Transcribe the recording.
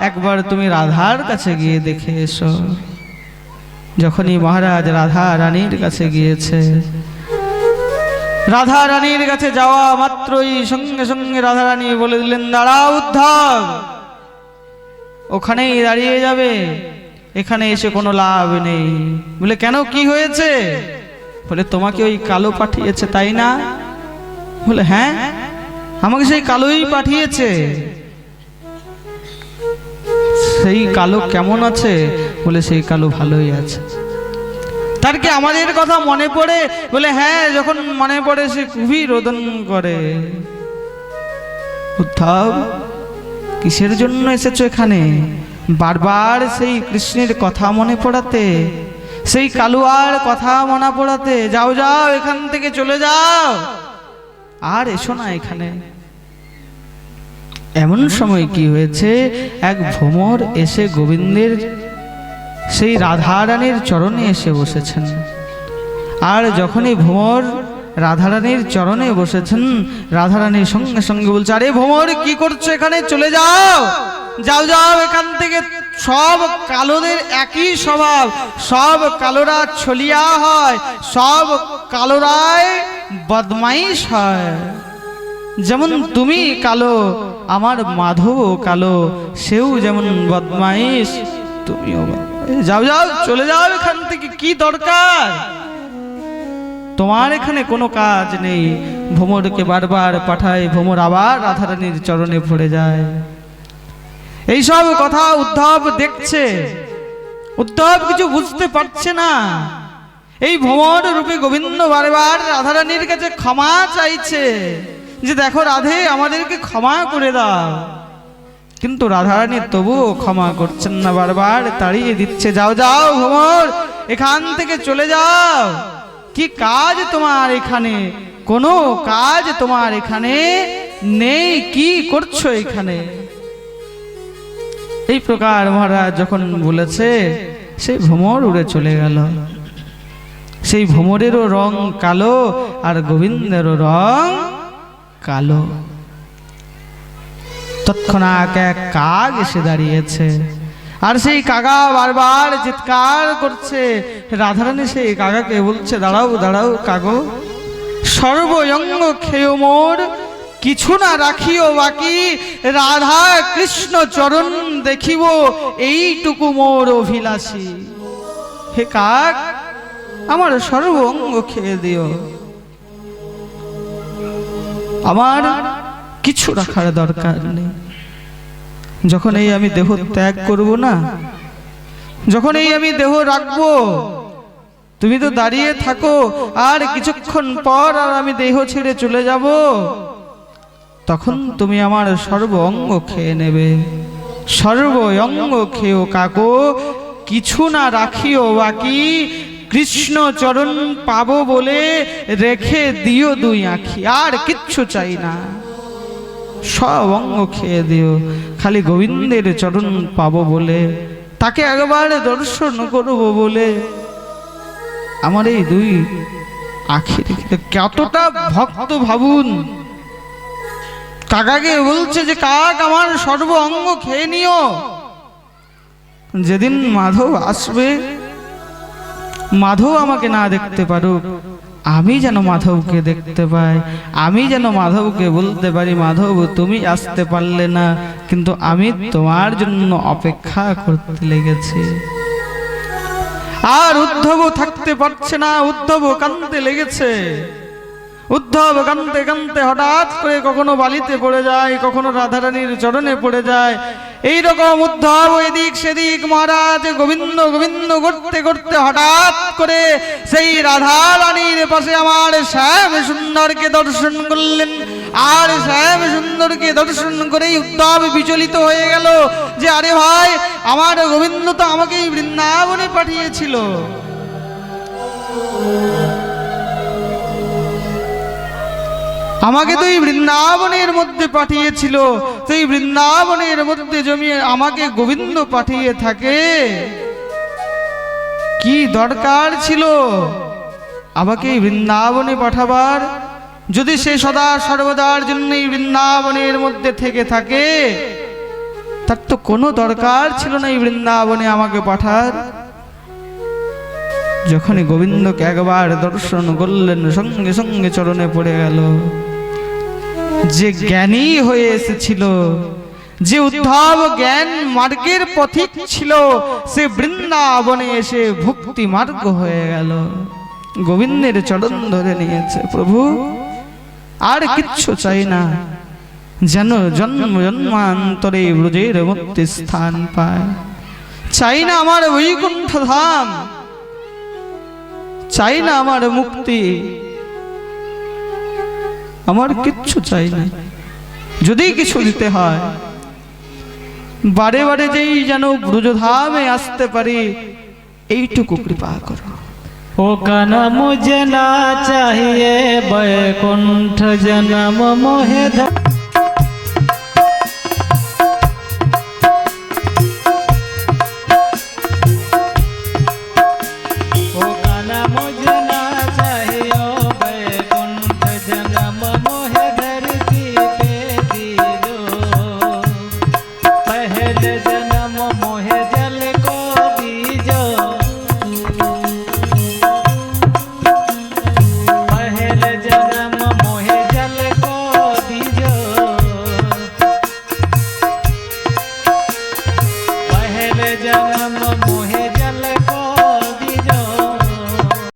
একবার তুমি রাধার কাছে গিয়ে দেখে এসো। যখনই মহারাজ রাধা রানীর কাছে গিয়েছে, রাধা রানীর কাছে যাওয়া মাত্রই সঙ্গে সঙ্গে রাধা রানী বলে দিলেন, দাঁড়াও উদ্ধব, ওখানেই দাঁড়িয়ে যাবে, এখানে এসে কোনো লাভ নেই। বলে কেন, কি হয়েছে? বলে তোমাকে ওই কালো পাঠিয়েছে তাই না? বলে হ্যাঁ, আমাকে সেই কালোই পাঠিয়েছে। সেই কালো কেমন আছে? বলে সেই কালো ভালোই আছে। তার কি আমাদের কথা মনে পড়ে? বলে হ্যাঁ, যখন মনে পড়ে সে খুবই রোদন করে। উদ্ধব, কিসের জন্য এসেছো এখানে? বারবার সেই কৃষ্ণের কথা মনে পড়াতে, সেই কালুয়ার কথা মনে পড়াতে। যাও যাও, এখান থেকে চলে যাও, আর এসো না এখানে। এমন সময় কি হয়েছে, এক ভ্রমর এসে গোবিন্দের সেই রাধারানীর চরণে এসে বসেছেন। আর যখনই ভ্রমর রাধারানীর চরণে বসেছেন, রাধারানীর সঙ্গে সঙ্গে বলছে, আরে ভ্রমর, কি করছো এখানে? চলে যাও, যাও যাও এখান থেকে। সব কালোদের একই স্বভাব, সব কালোরা ছলিয়া হয়, সব কালোরাই বদমাইশ হয়। যেমন তুমি কালো, আমার মাধব কালো, সেও যেমন বদমাইশ, তুমিও। যাও যাও, চলে যাও এখান থেকে, কি দরকার? তোমার এখানে কোনো কাজ নেই। ভ্রমরকে বারবার পাঠায়, ভ্রমর আবার রাধারানীর চরণে পড়ে যায়। এইসব কথা উদ্ধব দেখছে, উদ্ধব কিছু বুঝতে পারছে না। এই ভ্রমর রূপে গোবিন্দ বারবার রাধারানীর কাছে ক্ষমা চাইছে, যে দেখো রাধে, আমাদেরকে ক্ষমা করে দাও। কিন্তু রাধারানী তবুও ক্ষমা করছেন না, বারবার তাড়িয়ে দিচ্ছে। যাও যাও ভ্রমর, এখান থেকে চলে যাও। কি কাজ তোমার এখানে? কোনো কাজ তোমার এখানে নেই, কি করছো এখানে? এই প্রকার মহারাজ যখন বলেছে, সেই ভ্রমর উড়ে চলে গেল। সেই ভ্রমরেরও রং কালো, আর গোবিন্দেরও রং কালো। তৎক্ষণাৎ এক কাক এসে দাঁড়িয়েছে, আর সেই কাকা বারবার চিৎকার করছে। রাধারানী সেই কাকাকে বলছে, দাঁড়াও দাঁড়াও কাগো, সর্বঙ্গ খেয় মোর, কিছু না রাখিও বাকি, রাধা কৃষ্ণ চরণ দেখিব, এইটুকু মোর অভিলাষী। হে কাক, আমার সর্বঙ্গ খেয়ে দিও, আমার কিছু রাখার দরকার নেই। যখন এই আমি দেহ ত্যাগ করব না, যখন এই আমি দেহ রাখবো, তুমি তো দাঁড়িয়ে থাকো, আর কিছুক্ষণ পর আর আমি দেহ ছেড়ে চলে যাব, তখন তুমি আমার সর্ব অঙ্গ খেয়ে নেবে। সর্ব অঙ্গ খেয়েও কাকো, কিছু না রাখিও বাকি, কৃষ্ণ চরণ পাবো বলে রেখে দিও দুই আঁখি, আর কিচ্ছু চাই না। সব অঙ্গ খেয়ে দিও, খালি গোবিন্দের চরণ পাবো বলে, তাকে একবার দর্শন করব বলে আমার এই দুই আঁখি রেখে। কতটা ভক্ত ভাবুন, কাকাকে বলছে যে কাক, আমার সর্ব অঙ্গ খেয়ে নিও। যেদিন মাধব আসবে, মাধব আমাকে না দেখতে পারুক, আমি যেন মাধবকে দেখতে পাই, আমি যেন মাধবকে বলতে পারি, মাধব তুমি আসতে পারলে না, কিন্তু আমি তোমার জন্য অপেক্ষা করতে লেগেছি। আর উদ্ধব থাকতে পারছে না, উদ্ধব কাঁদতে লেগেছে। উদ্ধব কাঁদতে কাঁদতে হঠাৎ করে কখনো বালিতে পড়ে যায়, কখনো রাধারানীর চরণে পড়ে যায়। এইরকম উদ্ধব এদিক সেদিক মহারাজ গোবিন্দ গোবিন্দ করতে করতে হঠাৎ করে সেই রাধারানীর পাশে আমার শ্যাম সুন্দরকে দর্শন করলেন। আর শ্যাম সুন্দরকে দর্শন করেই উদ্ধব বিচলিত হয়ে গেল যে আরে ভাই, আমার গোবিন্দ তো আমাকে এই বৃন্দাবনে পাঠিয়েছিল। আমাকে তো এই বৃন্দাবনের মধ্যে পাঠিয়েছিল, সেই বৃন্দাবনের মধ্যে জমিয়ে আমাকে গোবিন্দ পাঠিয়ে থাকে, কি দরকার ছিল আমাকে এই বৃন্দাবনে পাঠাবার? যদি সে সদা সর্বদার জন্য এই বৃন্দাবনের মধ্যে থেকে থাকে, তার তো কোনো দরকার ছিল না এই বৃন্দাবনে আমাকে পাঠার। যখনই গোবিন্দকে একবার দর্শন করলেন সঙ্গে সঙ্গে চরণে পড়ে গেল। যে জ্ঞানী হয়ে এসেছিল, যে উদ্ধব জ্ঞান মার্গের পথিক ছিল, সে বৃন্দাবনে এসে ভক্তি মার্গ হয়ে গেল। গোবিন্দের চরণ ধরে নিয়েছে, প্রভু আর কিচ্ছু চাই না, যেন জন্ম জন্মান্তরে ব্রজের মধ্যে স্থান পায়। চাই না আমার বৈকুণ্ঠ ধাম, চাই না আমার মুক্তি, আমার কিচ্ছু চাই না। যদি কিছু দিতে হয় বারে বারে যেই যেন ব্রজধামে আসতে পারি, এইটুকু কৃপা করো। ओ कान्हा मुझे ना चाहिए बैकुंठ जन्म मोहे